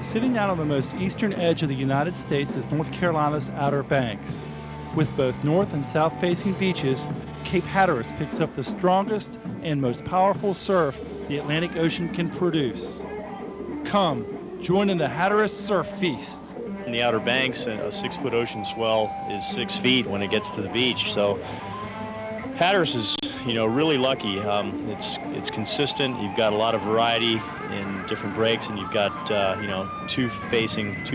Sitting out on the most eastern edge of the United States is North Carolina's Outer Banks. With both north and south-facing beaches, Cape Hatteras picks up the strongest and most powerful surf the Atlantic Ocean can produce. Come, join in the Hatteras Surf Feast. In the Outer Banks, a 6-foot ocean swell is 6 feet when it gets to the beach. So Hatteras is, really lucky. It's consistent. You've got a lot of variety in different breaks, and you've got, two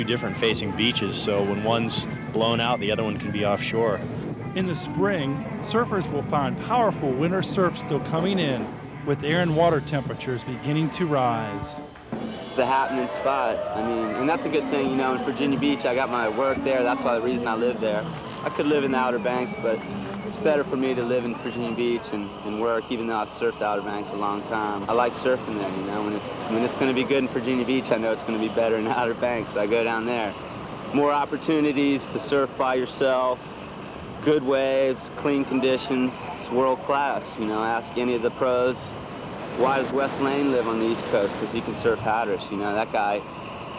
different facing beaches. So when one's blown out, the other one can be offshore. In the spring, surfers will find powerful winter surf still coming in, with air and water temperatures beginning to rise. It's the happening spot. And that's a good thing. In Virginia Beach, I got my work there. That's why the reason I live there. I could live in the Outer Banks, but it's better for me to live in Virginia Beach and work, even though I've surfed the Outer Banks a long time. I like surfing there, When it's going to be good in Virginia Beach, I know it's going to be better in the Outer Banks, so I go down there. More opportunities to surf by yourself, good waves, clean conditions. It's world class, Ask any of the pros, why does Wes Lane live on the East Coast? Because he can surf Hatteras, That guy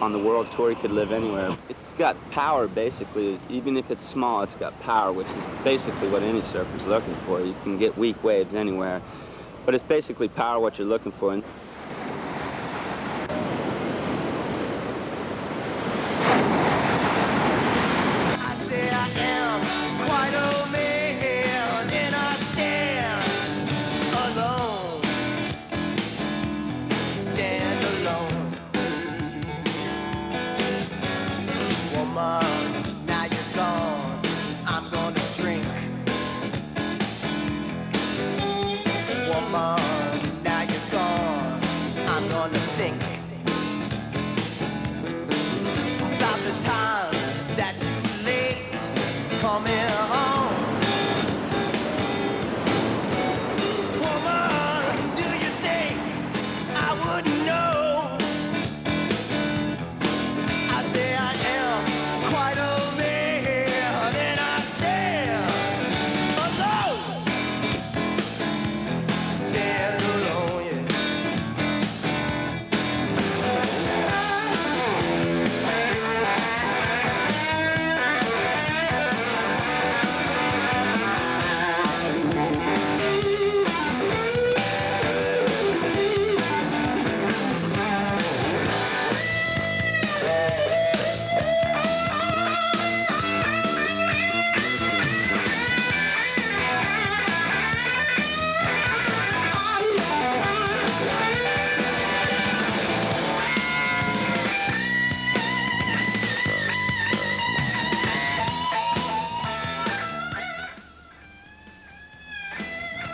on the world tour, he could live anywhere. It's got power, basically. Even if it's small, it's got power, which is basically what any surfer's looking for. You can get weak waves anywhere, but it's basically power what you're looking for. I say I am quite a man, and I stand alone. Stand alone. Woman, now you're gone, I'm gonna drink. Woman, now you're gone, I'm gonna think about the times that you late coming home. Woman, do you think I wouldn't know? I say I am quite a man, and I stand alone. Stand alone, yeah.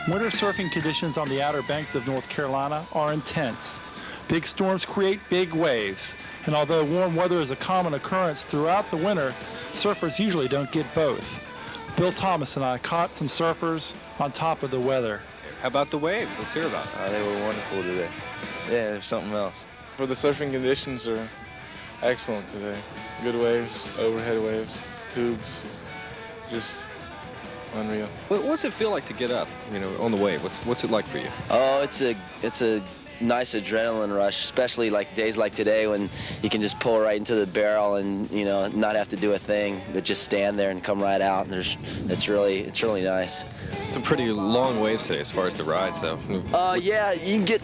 Winter surfing conditions on the Outer Banks of North Carolina are intense. Big storms create big waves, and although warm weather is a common occurrence throughout the winter, surfers usually don't get both. Bill Thomas and I caught some surfers on top of the weather. How about the waves? Let's hear about it. They were wonderful today. Yeah, there's something else. For the surfing conditions are excellent today. Good waves, overhead waves, tubes, just unreal. What's it feel like to get up, on the wave? What's it like for you? Oh, it's a nice adrenaline rush, especially like days like today when you can just pull right into the barrel and not have to do a thing, but just stand there and come right out. And it's really nice. Some pretty long waves today as far as the ride, so. Yeah, you can get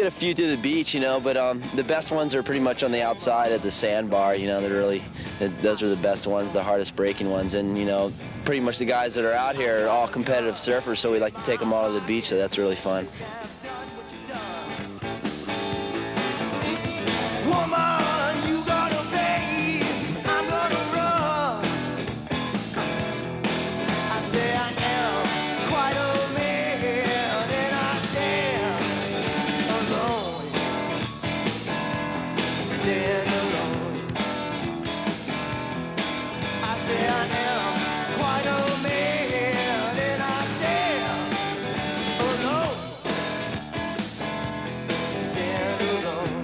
a few to the beach, but the best ones are pretty much on the outside at the sandbar. Those are the best ones, the hardest breaking ones, and pretty much the guys that are out here are all competitive surfers, so we like to take them all to the beach, so that's really fun. Woman, you gotta pay, I'm gonna run. I say I am quite a man, and I stand alone. Stand alone. I say I am quite a man, and I stand alone. Stand alone.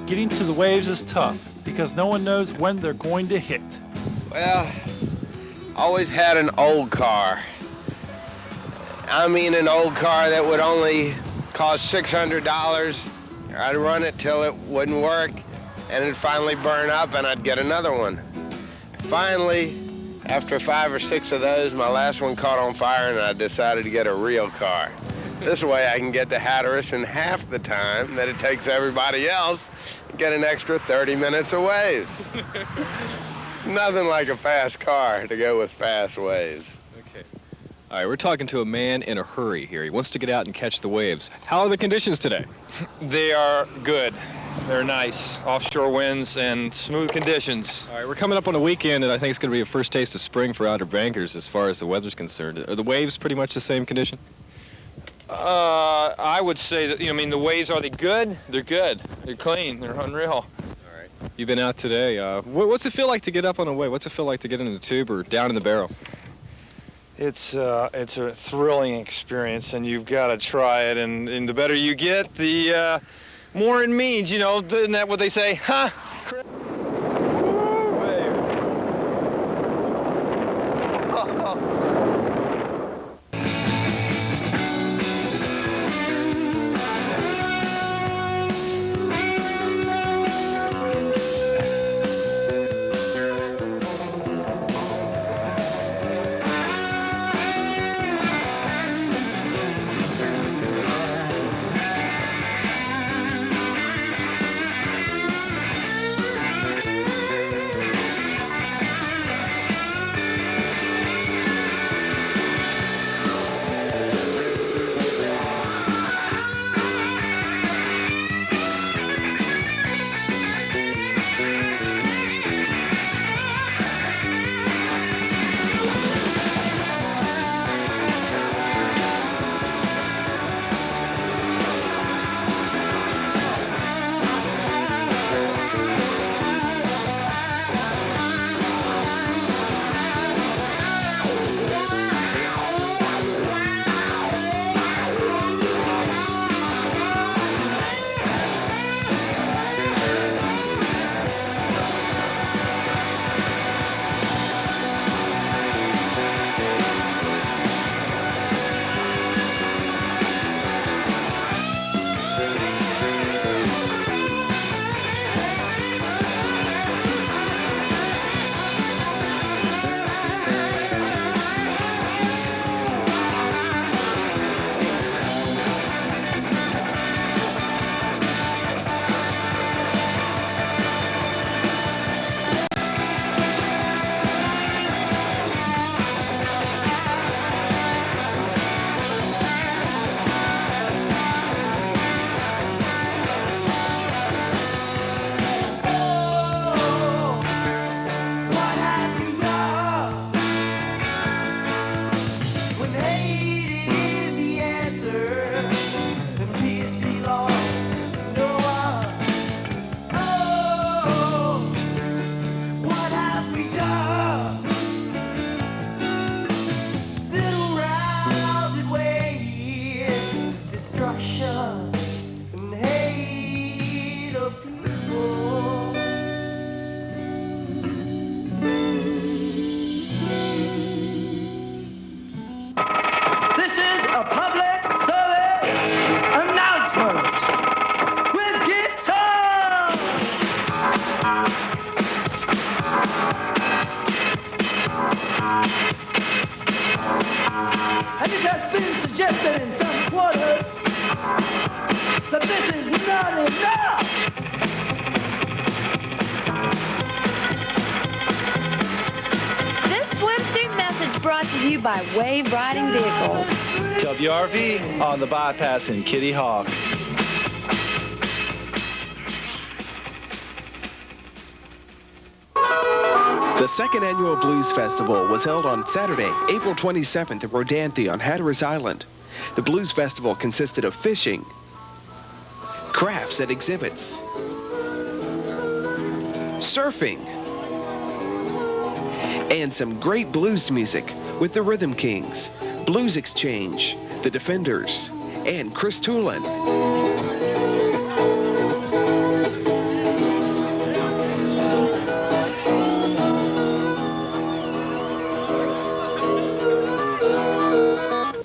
Getting to the waves is tough because no one knows when they're going to hit. Well, always had an old car. I mean an old car that would only cost $600. I'd run it till it wouldn't work, and it'd finally burn up, and I'd get another one. Finally, after 5 or 6 of those, my last one caught on fire, and I decided to get a real car. This way I can get to Hatteras in half the time that it takes everybody else and get an extra 30 minutes of waves. Nothing like a fast car to go with fast waves. Okay. All right, we're talking to a man in a hurry here. He wants to get out and catch the waves. How are the conditions today? They are good. They're nice. Offshore winds and smooth conditions. All right, we're coming up on a weekend, and I think it's going to be a first taste of spring for Outer Bankers as far as the weather's concerned. Are the waves pretty much the same condition? I would say that, the waves, are they good? They're good. They're clean. They're unreal. All right. You've been out today. What's it feel like to get up on a wave? What's it feel like to get in the tube or down in the barrel? It's a thrilling experience, and you've got to try it. And the better you get, the more it means, isn't that what they say? Huh? And it has been suggested in some quarters that this is not enough. This swimsuit message brought to you by Wave Riding Vehicles. WRV on the bypass in Kitty Hawk. The second annual Blues Festival was held on Saturday, April 27th at Rodanthe on Hatteras Island. The Blues Festival consisted of fishing, crafts and exhibits, surfing, and some great blues music with the Rhythm Kings, Blues Exchange, the Defenders, and Chris Toolin.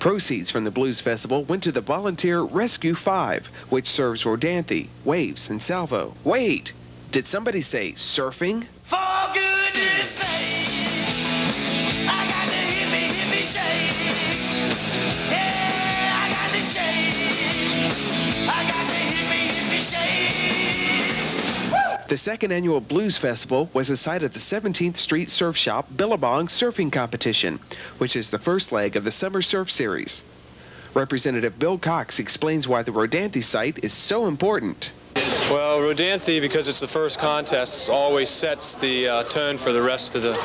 Proceeds from the Blues Festival went to the Volunteer Rescue 5, which serves Rodanthe, Waves, and Salvo. Wait! Did somebody say surfing? For goodness sake, I got the hippie shakes. Yeah, I got the shakes. I got the hippie shakes. The second annual Blues Festival was a site at the 17th Street Surf Shop Billabong Surfing Competition, which is the first leg of the Summer Surf Series. Representative Bill Cox explains why the Rodanthe site is so important. Well, Rodanthe, because it's the first contest, always sets the tone for the rest of the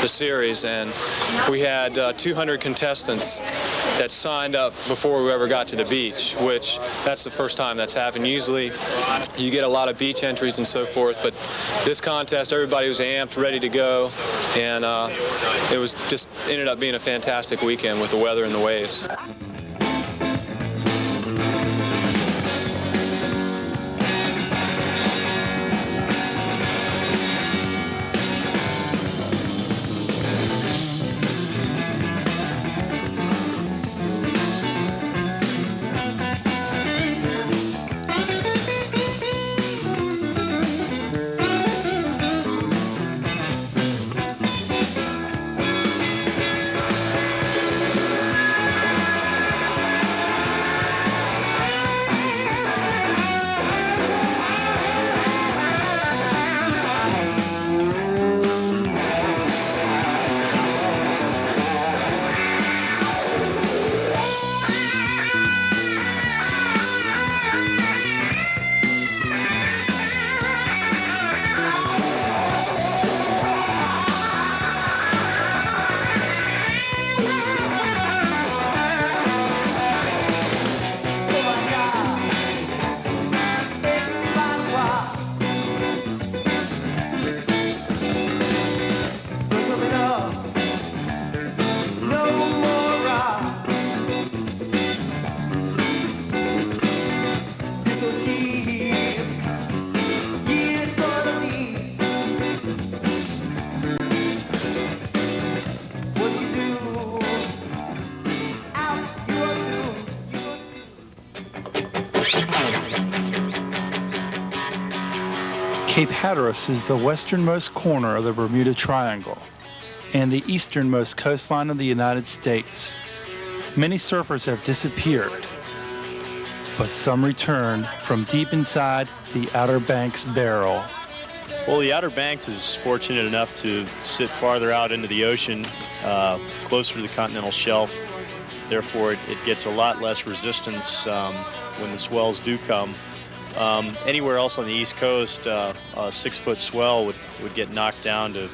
series, and we had 200 contestants that signed up before we ever got to the beach, which that's the first time that's happened. Usually you get a lot of beach entries and so forth, but this contest, everybody was amped, ready to go, and it was just ended up being a fantastic weekend with the weather and the waves. Cape Hatteras is the westernmost corner of the Bermuda Triangle and the easternmost coastline of the United States. Many surfers have disappeared, but some returned from deep inside the Outer Banks barrel. Well, the Outer Banks is fortunate enough to sit farther out into the ocean, closer to the continental shelf. Therefore, it gets a lot less resistance when the swells do come. Anywhere else on the East Coast, a 6-foot swell would get knocked down to,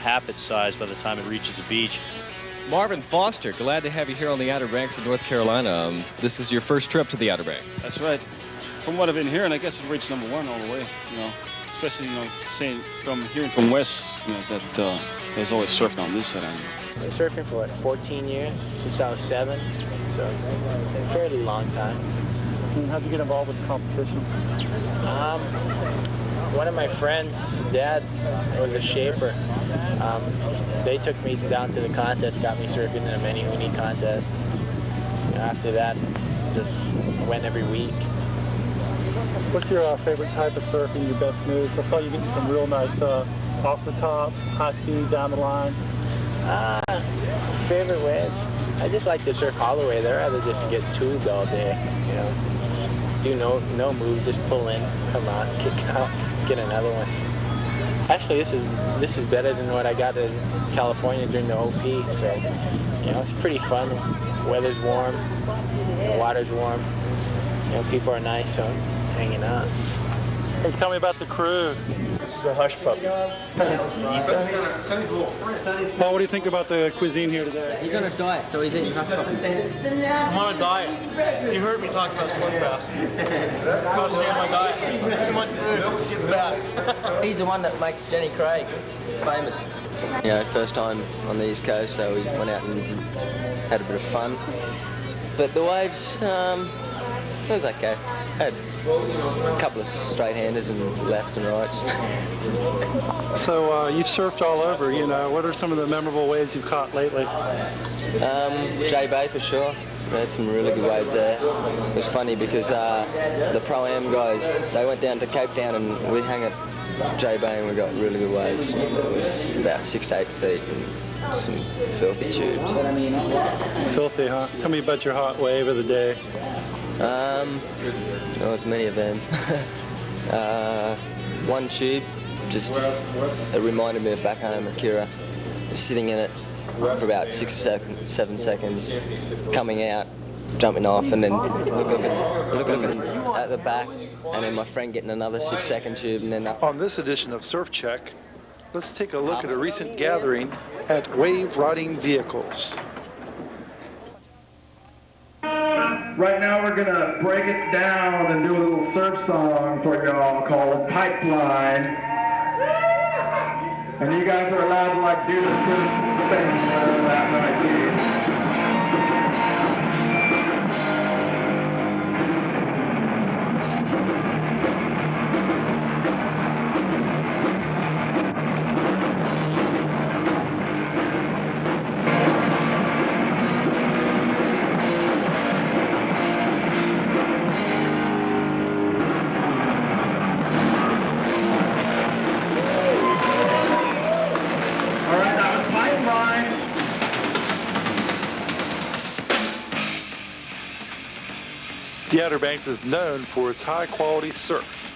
half its size by the time it reaches the beach. Marvin Foster, glad to have you here on the Outer Banks of North Carolina. This is your first trip to the Outer Banks. That's right. From what I've been hearing, I guess it reached #1 all the way. Especially hearing from Wes, that there's always surfed on this side. I've been surfing for 14 years since I was 7, so a fairly long time. And how'd you get involved with the competition? One of my friends' dad was a shaper. They took me down to the contest, got me surfing in a mini contest. After that, just went every week. What's your favorite type of surfing, your best moves? I saw you getting some real nice off the tops, high speed, down the line. Favorite ways? I just like to surf all the way. I'd rather just get tubed all day, Just do no moves, just pull in, come out, kick out, get another one. Actually, this is better than what I got in California during the OP, so, it's pretty fun. Weather's warm, the water's warm, people are nice, so hanging out. Hey, tell me about the crew. This is a hush puppy. Paul, what do you think about the cuisine here today? He's on a diet, so he's eating hush puppies. I'm on a diet. You heard me talk about Slim Fast. Go stay on my diet. Too much food, get fat. He's the one that makes Jenny Craig famous. First time on the East Coast, so we went out and had a bit of fun. But the waves, it was okay. Had a couple of straight-handers and lefts and rights. So you've surfed all over, what are some of the memorable waves you've caught lately? J-Bay for sure. We had some really good waves there. It was funny because the Pro-Am guys, they went down to Cape Town and we hung at J Bay and we got really good waves. It was about 6 to 8 feet and some filthy tubes. Filthy, huh? Tell me about your hot wave of the day. There was many of them. One tube, just it reminded me of back home at Kira. Just sitting in it for about 6 seconds, 7 seconds, coming out, jumping off, and then looking at the back, and then my friend getting another 6-second tube, and then up. On this edition of Surf Check, let's take a look at a recent gathering at Wave Riding Vehicles. Right now we're gonna break it down and do a little surf song for y'all called Pipeline. And you guys are allowed to like do the thing, whatever that might be. The Outer Banks is known for its high-quality surf.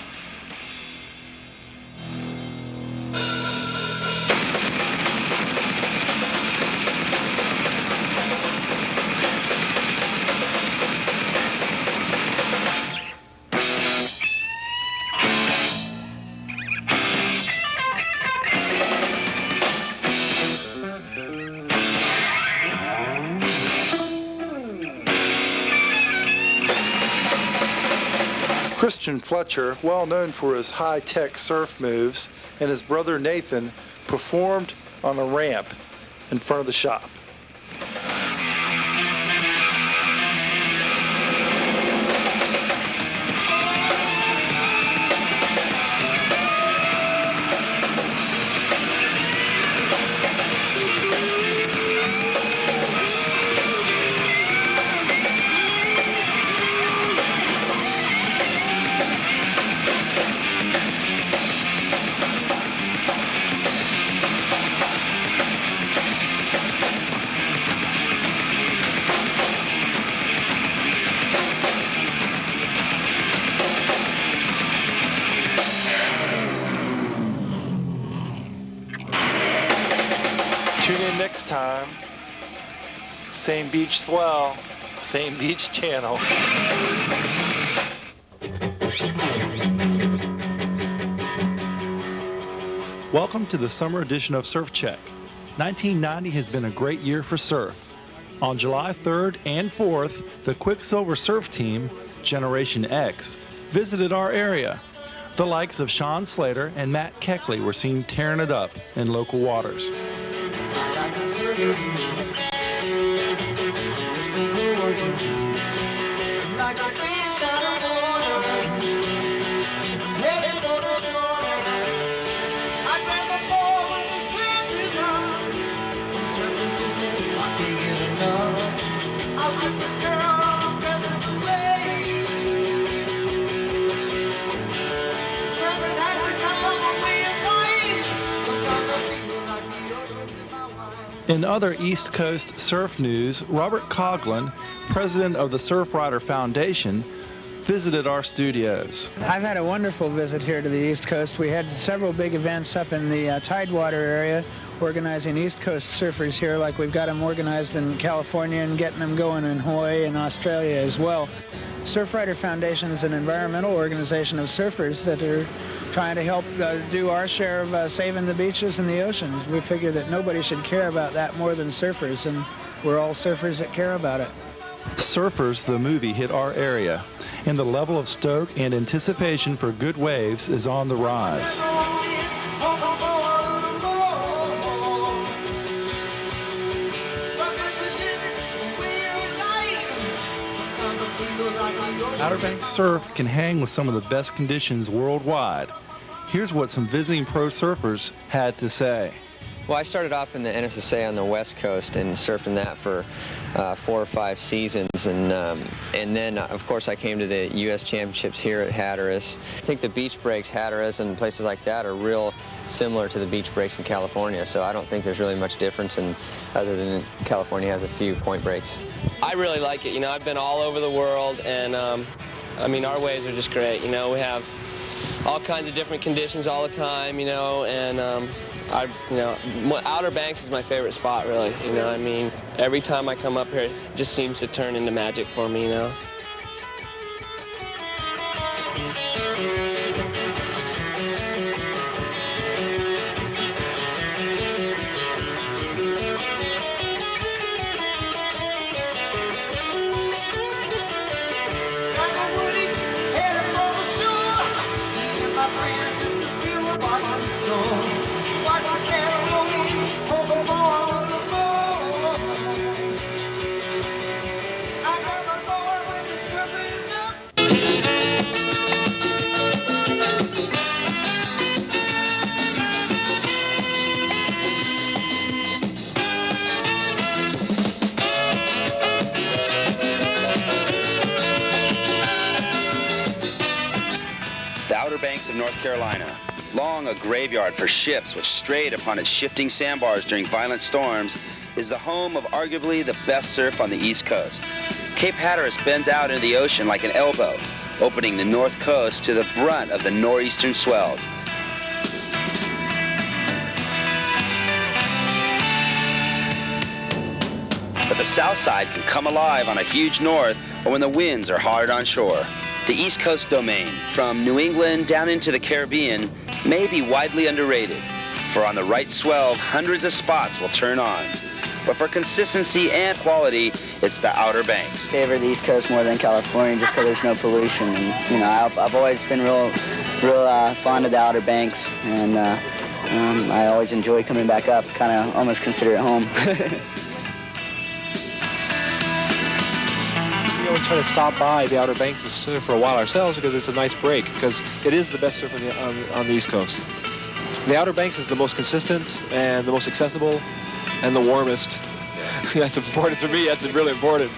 Christian Fletcher, well known for his high-tech surf moves, and his brother Nathan performed on a ramp in front of the shop. Tune in next time. Same beach swell, same beach channel. Welcome to the summer edition of Surf Check. 1990 has been a great year for surf. On July 3rd and 4th, the Quicksilver Surf Team, Generation X, visited our area. The likes of Sean Slater and Matt Keckley were seen tearing it up in local waters. In other East Coast surf news, Robert Coughlin, president of the Surf Rider Foundation, visited our studios. I've had a wonderful visit here to the East Coast. We had several big events up in the Tidewater area, organizing East Coast surfers here, like we've got them organized in California and getting them going in Hawaii and Australia as well. Surf Rider Foundation is an environmental organization of surfers that are trying to help do our share of saving the beaches and the oceans. We figure that nobody should care about that more than surfers, and we're all surfers that care about it. Surfers, the movie, hit our area, and the level of stoke and anticipation for good waves is on the rise. Outer Banks surf can hang with some of the best conditions worldwide. Here's what some visiting pro surfers had to say. Well, I started off in the NSSA on the West Coast and surfed in that for 4 or 5 seasons, and then of course I came to the U.S. Championships here at Hatteras. I think the beach breaks, Hatteras and places like that, are real similar to the beach breaks in California, so I don't think there's really much difference other than California has a few point breaks. I really like it. You know, I've been all over the world, and I mean, our waves are just great. You know, we have all kinds of different conditions all the time, you know, and Outer Banks is my favorite spot, really. You know, I mean, every time I come up here, it just seems to turn into magic for me, you know. Banks of North Carolina, long a graveyard for ships which strayed upon its shifting sandbars during violent storms, is the home of arguably the best surf on the East Coast. Cape Hatteras bends out into the ocean like an elbow, opening the north coast to the brunt of the northeastern swells. But the south side can come alive on a huge north or when the winds are hard on shore. The East Coast domain, from New England down into the Caribbean, may be widely underrated, for on the right swell, hundreds of spots will turn on. But for consistency and quality, it's the Outer Banks. I favor the East Coast more than California just because there's no pollution. And, you know, I've always been real fond of the Outer Banks, and I always enjoy coming back up, kind of almost consider it home. We always try to stop by the Outer Banks to surf for a while ourselves because it's a nice break, because it is the best surf on the East Coast. The Outer Banks is the most consistent and the most accessible and the warmest. That's important to me. That's really important.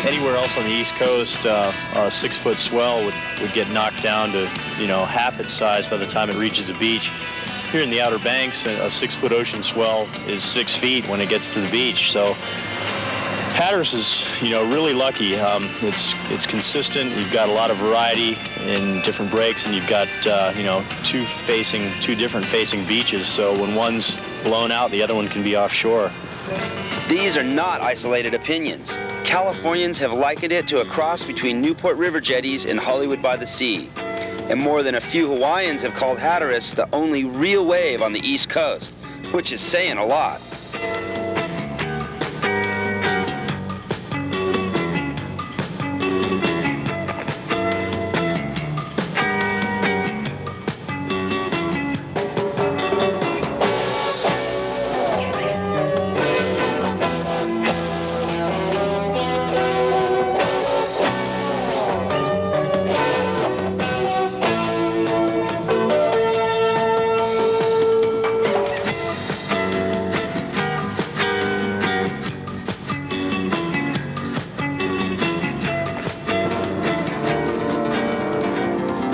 Anywhere else on the East Coast, a 6-foot swell would get knocked down to, you know, half its size by the time it reaches the beach. Here in the Outer Banks, a 6-foot ocean swell is 6 feet when it gets to the beach. So Hatteras is, you know, really lucky. It's consistent. You've got a lot of variety in different breaks, and you've got, you know, two different facing beaches. So when one's blown out, the other one can be offshore. These are not isolated opinions. Californians have likened it to a cross between Newport River jetties and Hollywood by the Sea. And more than a few Hawaiians have called Hatteras the only real wave on the East Coast, which is saying a lot.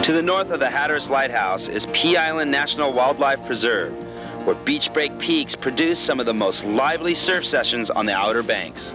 To the north of the Hatteras Lighthouse is Pea Island National Wildlife Preserve, where beach break peaks produce some of the most lively surf sessions on the Outer Banks.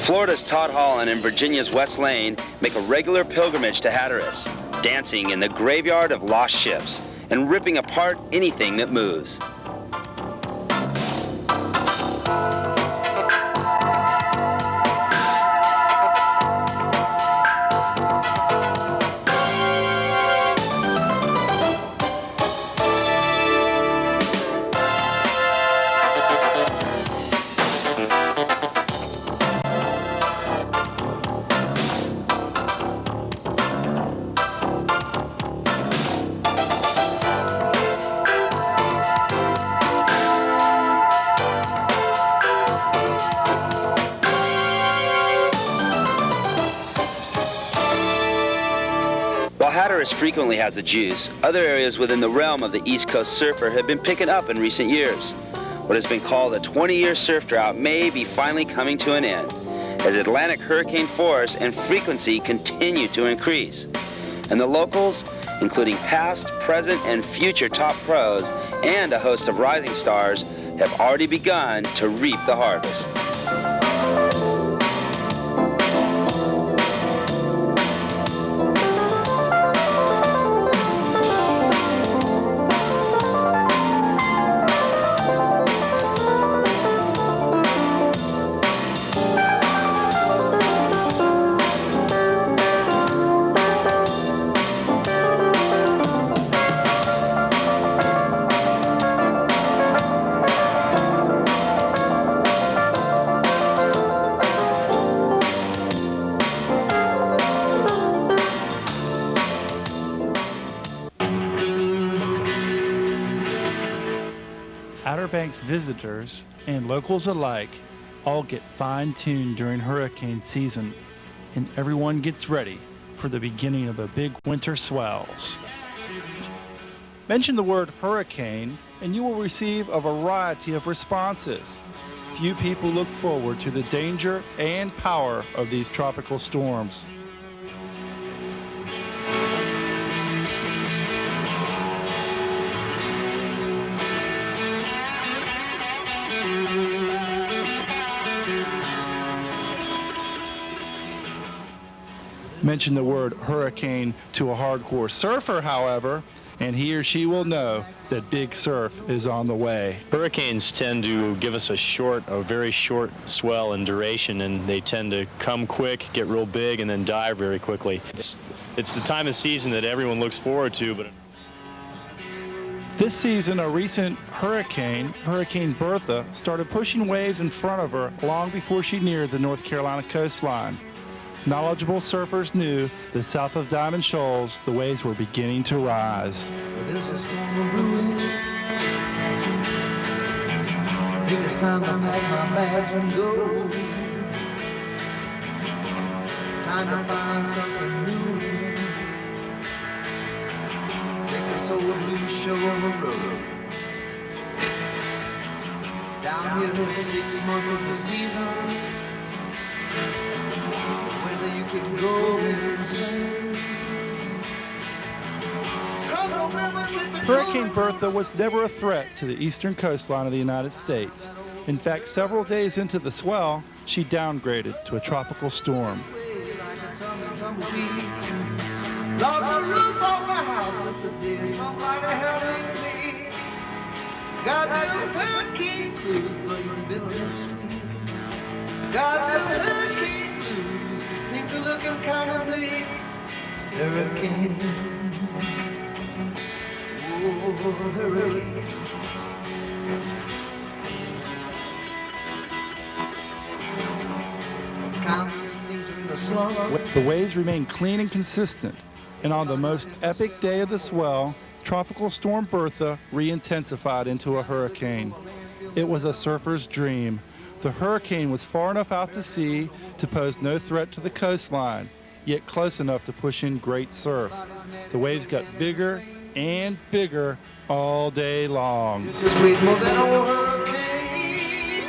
Florida's Todd Holland and Virginia's West Lane make a regular pilgrimage to Hatteras, dancing in the graveyard of lost ships and ripping apart anything that moves. Hatteras frequently has the juice, other areas within the realm of the East Coast surfer have been picking up in recent years. What has been called a 20-year surf drought may be finally coming to an end, as Atlantic hurricane force and frequency continue to increase. And the locals, including past, present, and future top pros, and a host of rising stars, have already begun to reap the harvest. Outer Banks visitors and locals alike all get fine-tuned during hurricane season, and everyone gets ready for the beginning of the big winter swells. Mention the word hurricane and you will receive a variety of responses. Few people look forward to the danger and power of these tropical storms. Mention the word hurricane to a hardcore surfer, however, and he or she will know that big surf is on the way. Hurricanes tend to give us a very short swell in duration, and they tend to come quick, get real big, and then die very quickly. It's the time of season that everyone looks forward to, but this season, a recent hurricane, Hurricane Bertha, started pushing waves in front of her long before she neared the North Carolina coastline. Knowledgeable surfers knew that south of Diamond Shoals, the waves were beginning to rise. There's a storm brewing. I think it's time to pack my bags and go. Time to find something new. Take this old blue show on the road. Down here, 6 months of the season. Whether you could go insane. Hurricane Bertha was never a threat to the eastern coastline of the United States. In fact, several days into the swell, she downgraded to a tropical storm. Lock the roof off my house yesterday. Somebody help me, please. Got them hurricane blues, but you'll be next week. Got them hurricane blues. Things are looking kind of bleak. Hurricane. Oh, hurricane. The waves remained clean and consistent, and on the most epic day of the swell, Tropical Storm Bertha re-intensified into a hurricane. It was a surfer's dream. The hurricane was far enough out to sea to pose no threat to the coastline, yet close enough to push in great surf. The waves got bigger and bigger all day long. Just wait more than old hurricane.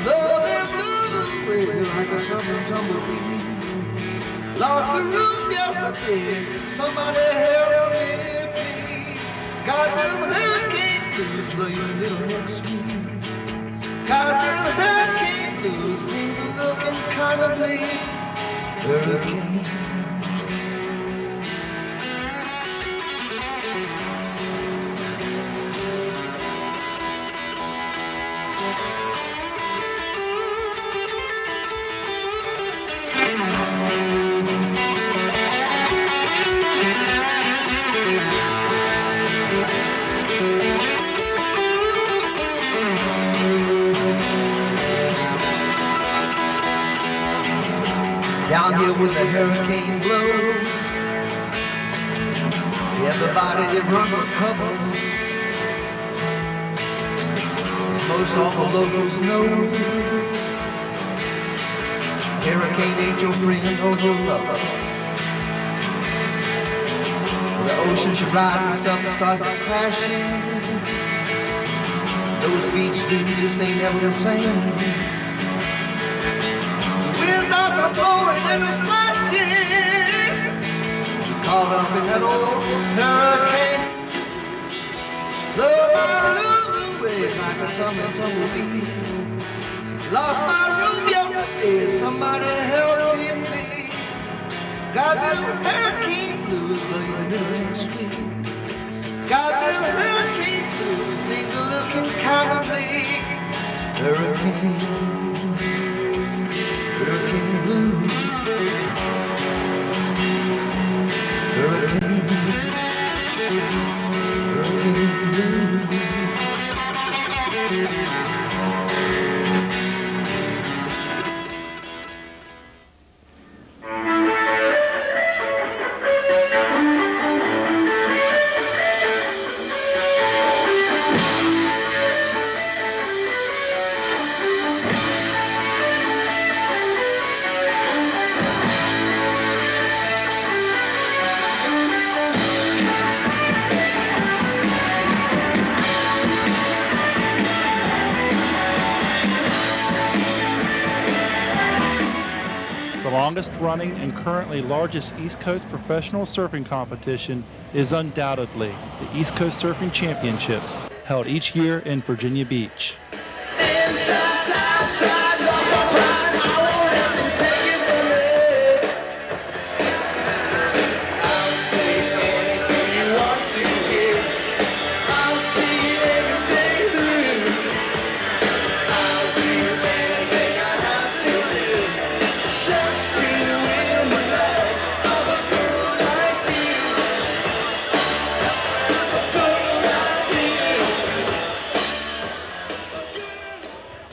Love and blues away like a tumbleweed. Lost the roof yesterday. Somebody help me, please. Got them hurricane blues, blow you middle next week. Got them hurricane blues, things are looking kind of bleak. Hurricane. Down here where the hurricane blows, everybody they run for cover. As most all the locals know, hurricane ain't your friend or your lover. ocean should rise and stuff starts to crashing. Those beach dudes just ain't never the same. The wind starts a blowing and a splashing. Caught up in that old hurricane. Love my blues away like a tumblebee. Lost my room yesterday, somebody help me please. Got them hurricane blues, but you know ain't sweet. Got them hurricane blues, things are looking kind of bleak. Hurricane, hurricane blues. Hurricane, hurricane blues. The longest running and currently largest East Coast professional surfing competition is undoubtedly the East Coast Surfing Championships, held each year in Virginia Beach.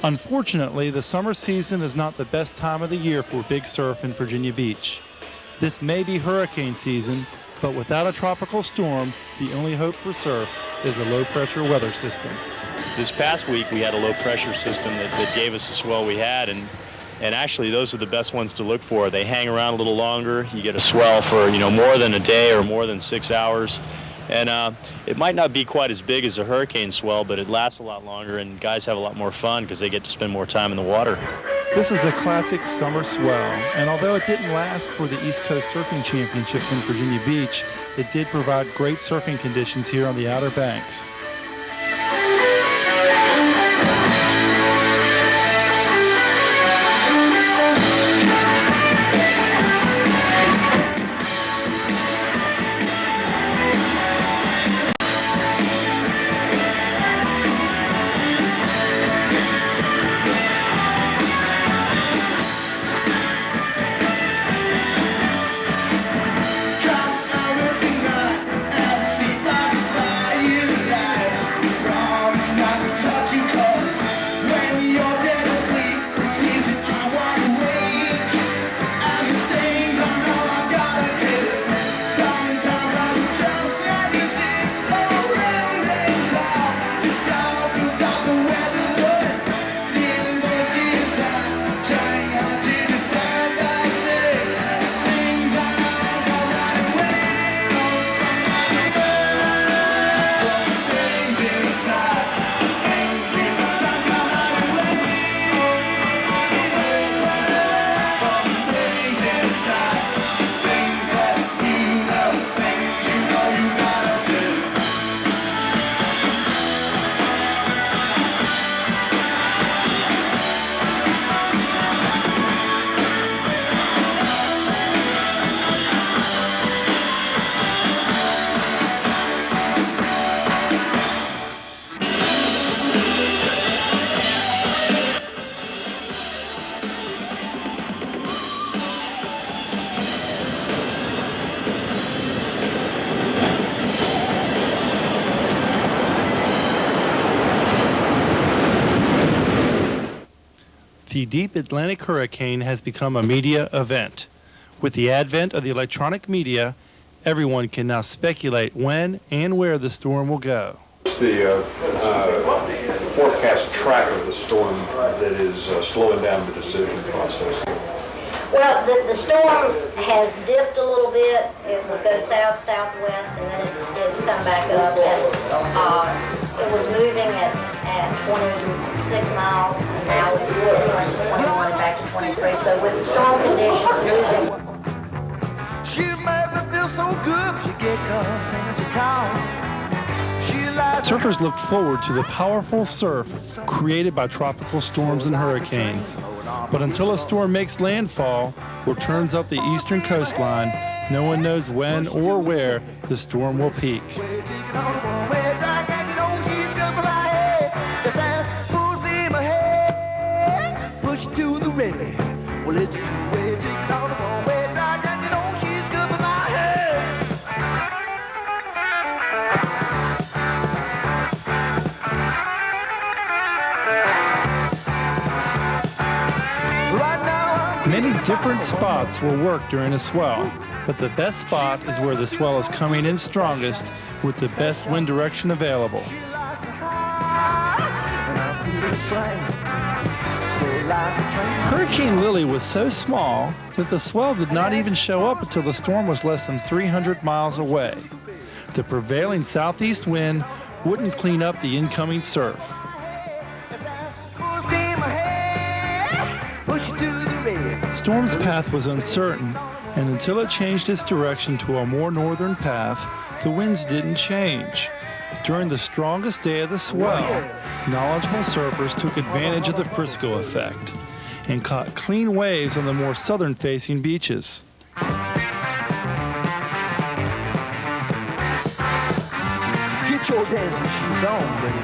Unfortunately, the summer season is not the best time of the year for big surf in Virginia Beach. This may be hurricane season, but without a tropical storm, the only hope for surf is a low-pressure weather system. This past week, we had a low-pressure system that gave us the swell we had, and actually those are the best ones to look for. They hang around a little longer. You get a swell for, more than a day or more than 6 hours. And it might not be quite as big as a hurricane swell, but it lasts a lot longer, and guys have a lot more fun because they get to spend more time in the water. This is a classic summer swell, and although it didn't last for the East Coast Surfing Championships in Virginia Beach, it did provide great surfing conditions here on the Outer Banks. The deep Atlantic hurricane has become a media event. With the advent of the electronic media, everyone can now speculate when and where the storm will go. The forecast track of the storm that is slowing down the decision process. Well, the storm has dipped a little bit. It would go south, southwest, and then it's come back up. And it was moving at 26 miles, and now it went to 21, back to 23. So with the storm conditions moving. She made me feel so good. She get us into town. Surfers look forward to the powerful surf created by tropical storms and hurricanes. But until a storm makes landfall or turns up the eastern coastline, no one knows when or where the storm will peak. Push to the ready. Well, it's two-way ticket on the one-way track, and you know she's good for my head. Many different spots will work during a swell, but the best spot is where the swell is coming in strongest with the best wind direction available. Hurricane Lily was so small that the swell did not even show up until the storm was less than 300 miles away. The prevailing southeast wind wouldn't clean up the incoming surf. Storm's path was uncertain, and until it changed its direction to a more northern path, the winds didn't change. During the strongest day of the swell, knowledgeable surfers took advantage of the Frisco effect and caught clean waves on the more southern-facing beaches. Get your dancing shoes on, baby.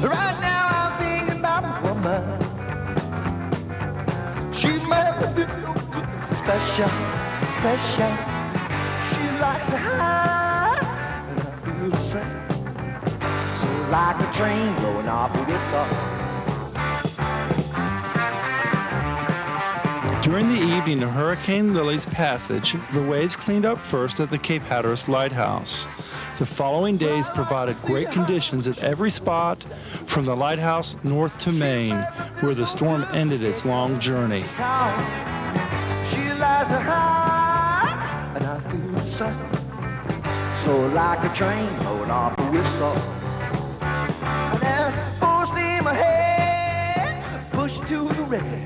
Right now I'm thinking about a woman. She made me feel so good, special, special. She likes to hide, and I feel the same. So like a train blowing off a whistle. During the evening of Hurricane Lily's passage, the waves cleaned up first at the Cape Hatteras lighthouse. The following days provided great conditions at every spot, from the lighthouse north to Maine, where the storm ended its long journey. She lies to hide, and I feel the same. So like a train blowing off a whistle. And as full steam ahead, push to the ready.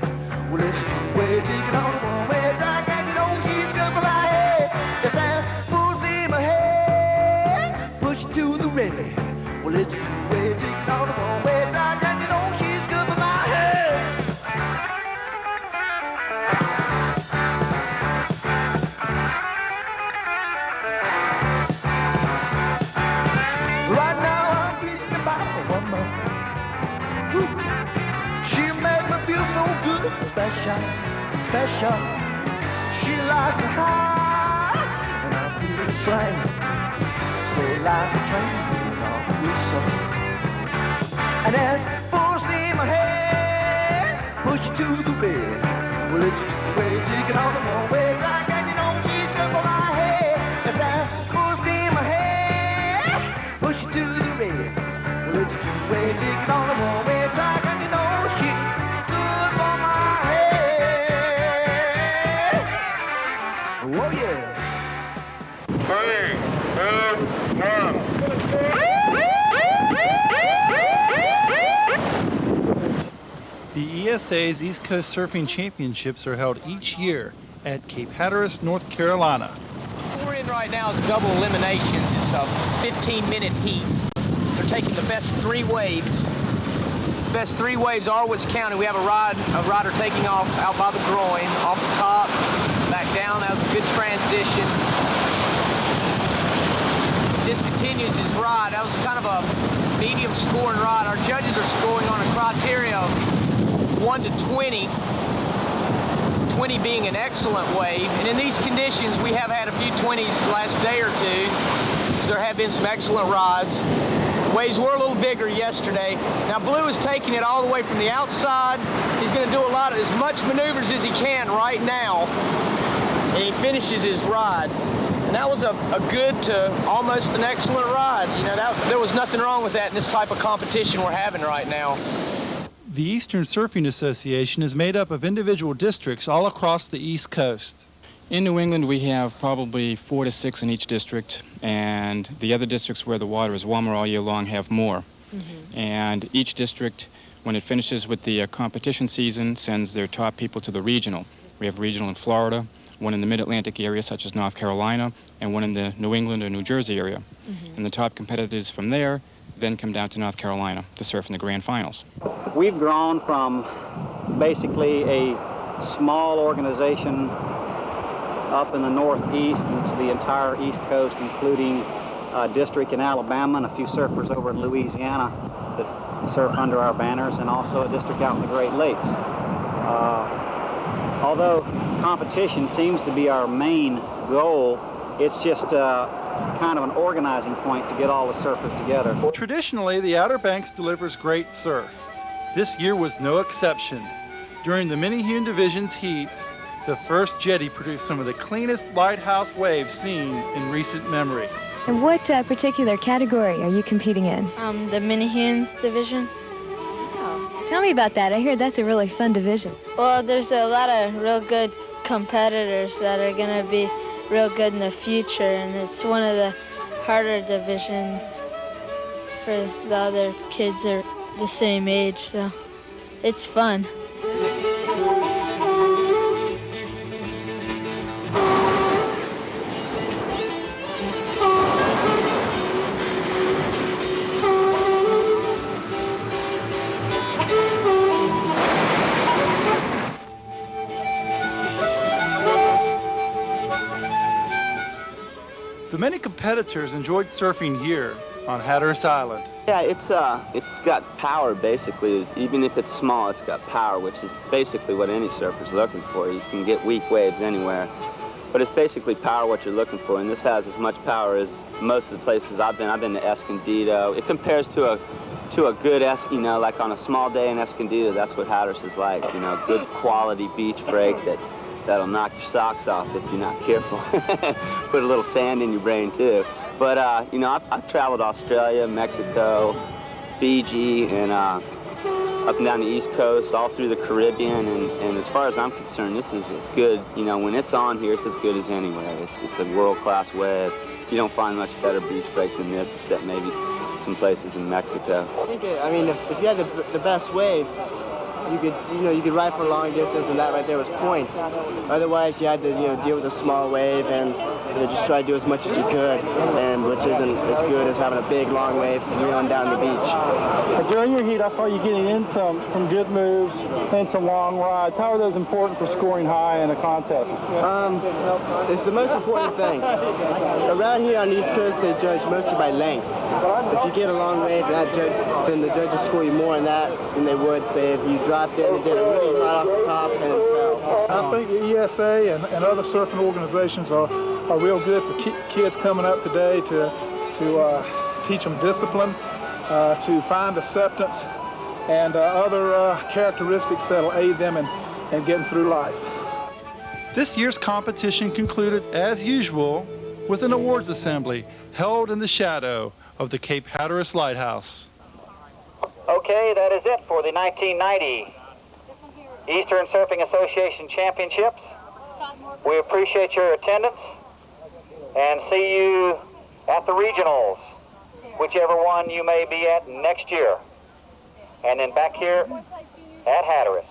Well, it's two-way ticket on the one-way track, and you know she's good for my head. Yes, and full steam ahead, push to the ready. Well, it's two-way ticket on the one-way track, and you know she's good for my head. Right now I'm reading about a woman. She made me feel so good, so special, special. She likes to hide, and I feel the same. So like a train off a whistle. And as full steam ahead, push to the bed. Well, it's two-way ticket on the one-way track, and you know she's good for my head. Yes, as full steam ahead, push to the bed. Well, it's two-way ticket on the one-way track, and you know she's good for my head. Oh, yeah. 3, 2, 1. The ESA's East Coast Surfing Championships are held each year at Cape Hatteras, North Carolina. What we're in right now is double eliminations. It's a 15-minute heat. They're taking the best three waves. The best three waves are what's counted. We have a rider taking off out by the groin, off the top, back down. That was a good transition. Discontinues his ride. That was kind of a medium scoring ride. Our judges are scoring on a criteria of 1 to 20. 20 being an excellent wave. And in these conditions, we have had a few 20s the last day or two, because there have been some excellent rides. The waves were a little bigger yesterday. Now Blue is taking it all the way from the outside. He's going to do as much maneuvers as he can right now. And he finishes his ride. And that was a good to almost an excellent ride. You know, there was nothing wrong with that in this type of competition we're having right now. The Eastern Surfing Association is made up of individual districts all across the East Coast. In New England, we have probably 4 to 6 in each district, and the other districts where the water is warmer all year long have more. And each district, when it finishes with the competition season, sends their top people to the regional. We have regional in Florida, one in the Mid-Atlantic area, such as North Carolina, and one in the New England or New Jersey area. And the top competitors from there then come down to North Carolina to surf in the grand finals. We've grown from basically a small organization up in the Northeast and to the entire East Coast, including a district in Alabama and a few surfers over in Louisiana that surf under our banners, and also a district out in the Great Lakes. Although competition seems to be our main goal, it's just kind of an organizing point to get all the surfers together. Traditionally, the Outer Banks delivers great surf. This year was no exception. During the mini-hewn divisions heats, the first jetty produced some of the cleanest lighthouse waves seen in recent memory. And what particular category are you competing in? The mini-hews division. Tell me about that. I hear that's a really fun division. Well, there's a lot of real good competitors that are going to be real good in the future, and it's one of the harder divisions for the other kids are the same age, so it's fun. The many competitors enjoyed surfing here on Hatteras Island. Yeah, it's got power basically. Even if it's small, it's got power, which is basically what any surfer's looking for. You can get weak waves anywhere, but it's basically power what you're looking for, and this has as much power as most of the places I've been. I've been to Escondido. It compares to a good, like on a small day in Escondido, that's what Hatteras is like. Good quality beach break that'll knock your socks off if you're not careful. Put a little sand in your brain too. But I've traveled Australia, Mexico, Fiji, and up and down the East Coast, all through the Caribbean. And as far as I'm concerned, this is as good. When it's on here, it's as good as anywhere. It's a world-class wave. You don't find much better beach break than this, except maybe some places in Mexico. I think if you had the best wave, you could ride for a long distance, and that right there was points. Otherwise, you had to deal with a small wave and just try to do as much as you could, and which isn't as good as having a big long wave reeling down the beach. During your heat, I saw you getting in some good moves and some long rides. How are those important for scoring high in a contest? It's the most important thing. Around here on the East Coast, they judge mostly by length. If you get a long wave, then the judges score you more in that than they would, say, if you dropped it and did it really right off the top and it fell. I think the ESA and other surfing organizations are real good for kids coming up today to teach them discipline, to find acceptance, and other characteristics that'll aid them in getting through life. This year's competition concluded, as usual, with an awards assembly held in the shadow of the Cape Hatteras Lighthouse. Okay, that is it for the 1990 Eastern Surfing Association Championships. We appreciate your attendance and see you at the regionals, whichever one you may be at next year. And then back here at Hatteras.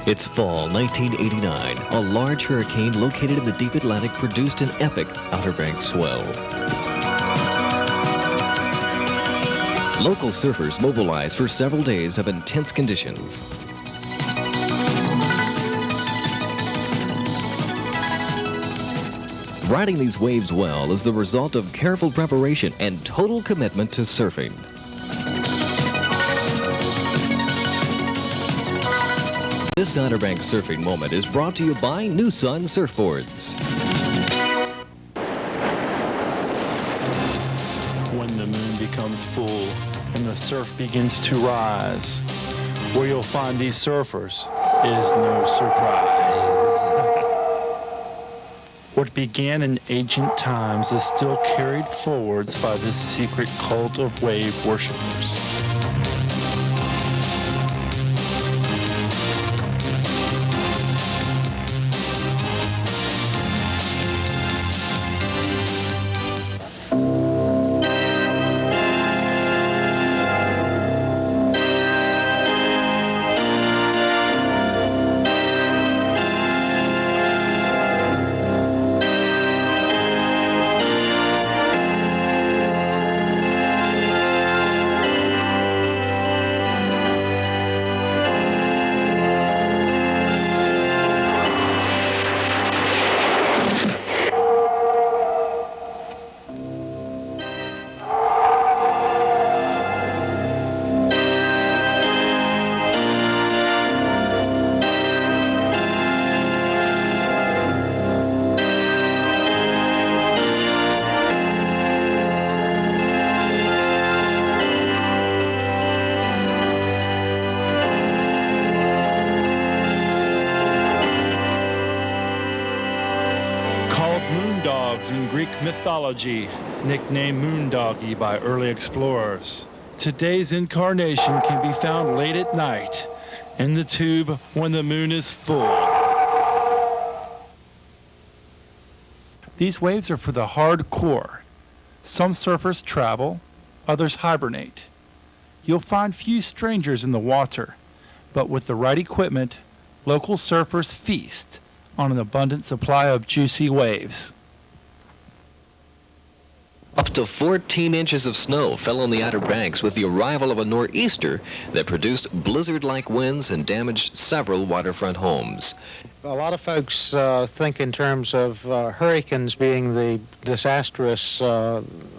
It's fall 1989. A large hurricane located in the deep Atlantic produced an epic Outer Banks swell. Local surfers mobilized for several days of intense conditions. Riding these waves well is the result of careful preparation and total commitment to surfing. This Outer Banks surfing moment is brought to you by New Sun Surfboards. When the moon becomes full and the surf begins to rise, where you'll find these surfers is no surprise. What began in ancient times is still carried forwards by this secret cult of wave worshippers. In Greek mythology, nicknamed Moondoggy by early explorers. Today's incarnation can be found late at night in the tube when the moon is full. These waves are for the hardcore. Some surfers travel, others hibernate. You'll find few strangers in the water, but with the right equipment, local surfers feast on an abundant supply of juicy waves. Up to 14 inches of snow fell on the Outer Banks with the arrival of a nor'easter that produced blizzard-like winds and damaged several waterfront homes. A lot of folks think in terms of hurricanes being the disastrous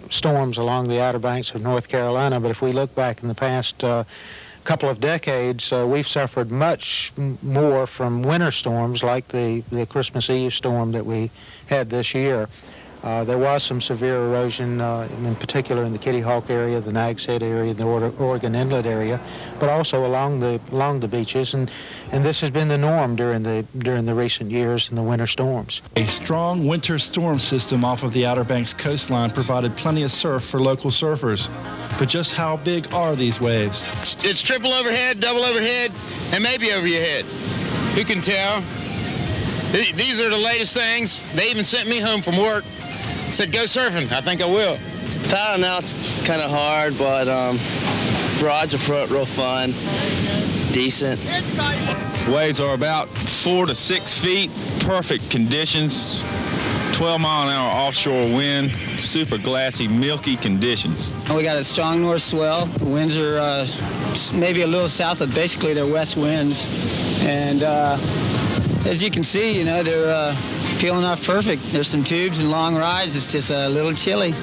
storms along the Outer Banks of North Carolina, but if we look back in the past couple of decades, we've suffered much more from winter storms like the Christmas Eve storm that we had this year. There was some severe erosion, in particular in the Kitty Hawk area, the Nags Head area, the Oregon Inlet area, but also along the beaches, and this has been the norm during the recent years in the winter storms. A strong winter storm system off of the Outer Banks coastline provided plenty of surf for local surfers. But just how big are these waves? It's triple overhead, double overhead, and maybe over your head. Who can tell? These are the latest things. They even sent me home from work. Said, go surfing. I think I will. Paddling out's kind of hard, but rods are real fun, decent. Waves are about 4 to 6 feet, perfect conditions, 12-mile-an-hour offshore wind, super glassy, milky conditions. We got a strong north swell. The winds are maybe a little south of basically their west winds, and as you can see, they're peeling off perfect. There's some tubes and long rides. It's just a little chilly.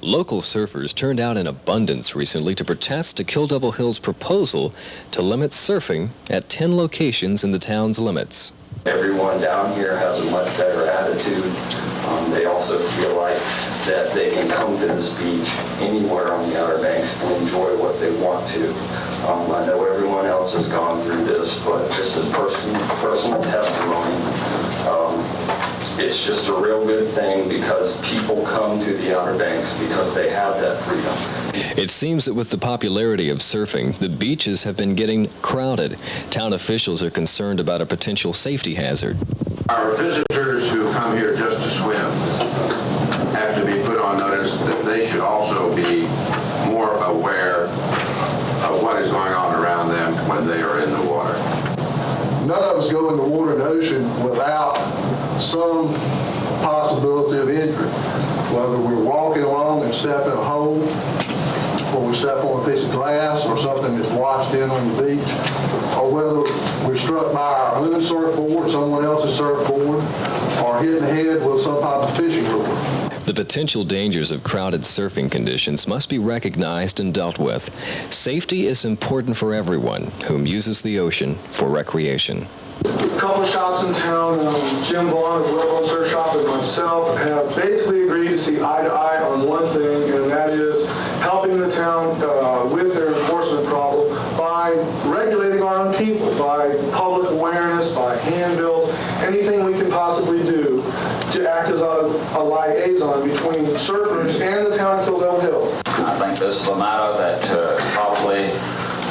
Local surfers turned out in abundance recently to protest to Kill Devil Hill's proposal to limit surfing at 10 locations in the town's limits. Everyone down here has a much better attitude. They also feel like that they can come to this beach anywhere on the Outer Banks and enjoy what they want to. I know everyone else has gone through this, but this is personal testimony. It's just a real good thing because people come to the Outer Banks because they have that freedom. It seems that with the popularity of surfing, the beaches have been getting crowded. Town officials are concerned about a potential safety hazard. Our visitors who come here just to swim have to be put on notice that they should also be more aware of what is going on around them when they are in the water. None of us go in the water and ocean without some possibility of injury. Whether we're walking along and step in a hole, or we step on a piece of glass or something that's washed in on the beach, or whether we're struck by our own surfboard, someone else's surfboard, or hit in the head with some type of fishing lure. The potential dangers of crowded surfing conditions must be recognized and dealt with. Safety is important for everyone whom uses the ocean for recreation. A couple of shops in town, Jim Vaughn of the Level Surf Shop and myself, have basically agreed to see eye to eye on one thing, and that is helping the town with their enforcement problem by regulating our own people, by public awareness, by handbills, anything we can possibly do to act as a liaison between surfers and the town of Kill Devil Hill. I think this is a matter that probably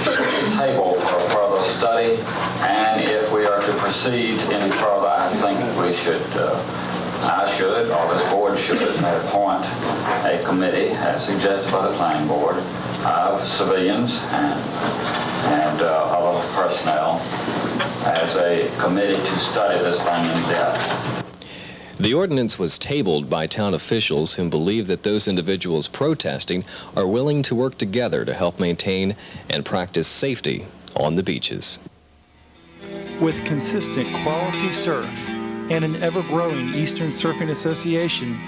should be tabled for further study, and if we are to proceed any further, I think we should, or this board should, appoint a committee, as suggested by the planning board, of civilians and other personnel as a committee to study this thing in depth. The ordinance was tabled by town officials who believe that those individuals protesting are willing to work together to help maintain and practice safety on the beaches. With consistent quality surf and an ever-growing Eastern Surfing Association,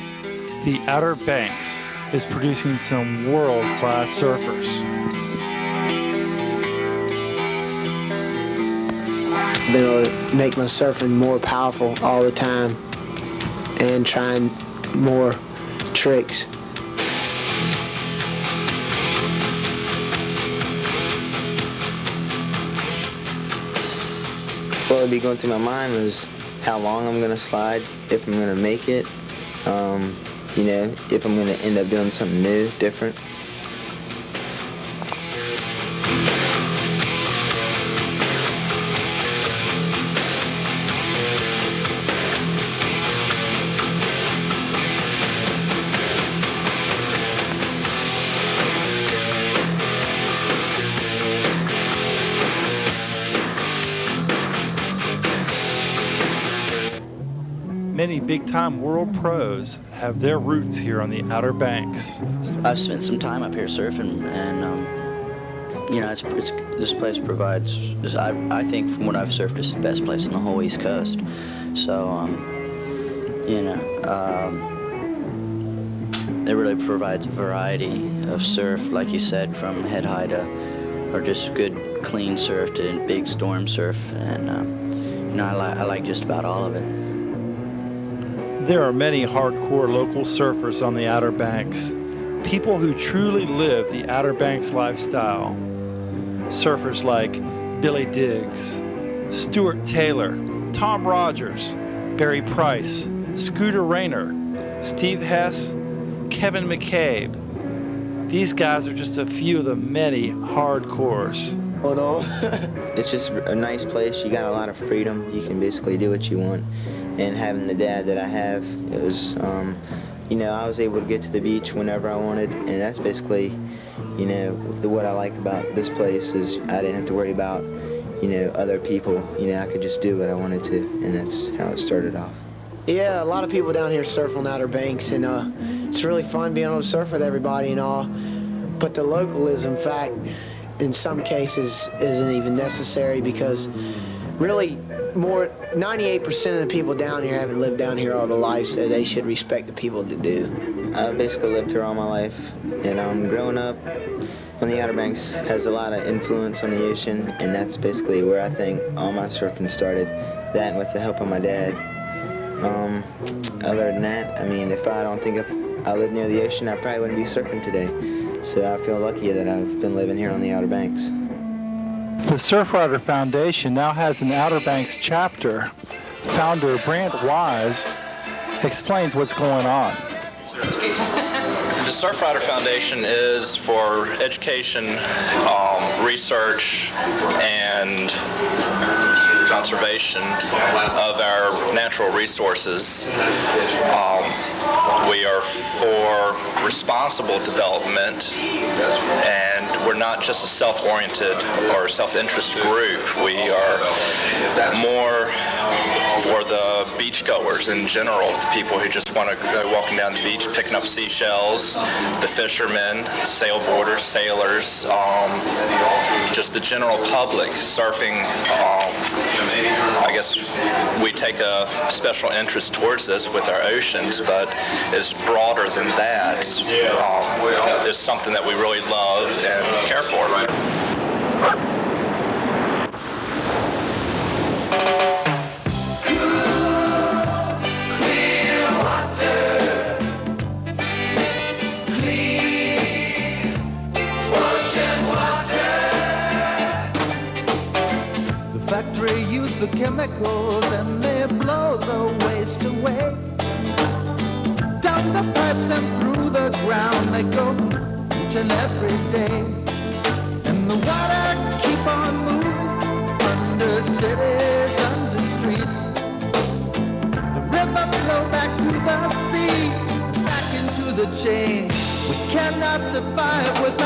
the Outer Banks is producing some world-class surfers. I've been able to make my surfing more powerful all the time and trying more tricks. What would be going through my mind was how long I'm going to slide, if I'm going to make it, if I'm going to end up doing something new, different. Many big-time world pros have their roots here on the Outer Banks. I've spent some time up here surfing, and this place provides. I think from what I've surfed, it's the best place in the whole East Coast. So, it really provides a variety of surf, like you said, from head high to, or just good clean surf to big storm surf, and I like just about all of it. There are many hardcore local surfers on the Outer Banks, people who truly live the Outer Banks lifestyle. Surfers like Billy Diggs, Stuart Taylor, Tom Rogers, Barry Price, Scooter Rayner, Steve Hess, Kevin McCabe. These guys are just a few of the many hardcores. It's just a nice place. You got a lot of freedom. You can basically do what you want. And having the dad that I have, it was, I was able to get to the beach whenever I wanted, and that's basically, what I like about this place is I didn't have to worry about, other people. I could just do what I wanted to, and that's how it started off. Yeah, a lot of people down here surf on Outer Banks, and it's really fun being able to surf with everybody and all. But the localism fact, in some cases, isn't even necessary because really 98% of the people down here haven't lived down here all their life, so they should respect the people that do. I've basically lived here all my life, and growing up on the Outer Banks has a lot of influence on the ocean, and that's basically where I think all my surfing started. That and with the help of my dad. Other than that, I mean, if I don't think if I lived near the ocean, I probably wouldn't be surfing today. So I feel lucky that I've been living here on the Outer Banks. The Surfrider Foundation now has an Outer Banks chapter. Founder Brant Wise explains what's going on. The Surfrider Foundation is for education, research, and conservation of our natural resources. We are for responsible development, and we're not just a self-oriented or self-interest group. We are more for the beachgoers in general, the people who just want to go walking down the beach, picking up seashells, the fishermen, sailboarders, sailors, just the general public surfing. I guess we take a special interest towards this with our oceans, but it's broader than that. It's something that we really love and care for. Factory use the chemicals and they blow the waste away. Down the pipes and through the ground they go each and every day. And the water keep on moving under cities, under streets. The river flow back to the sea, back into the chain. We cannot survive without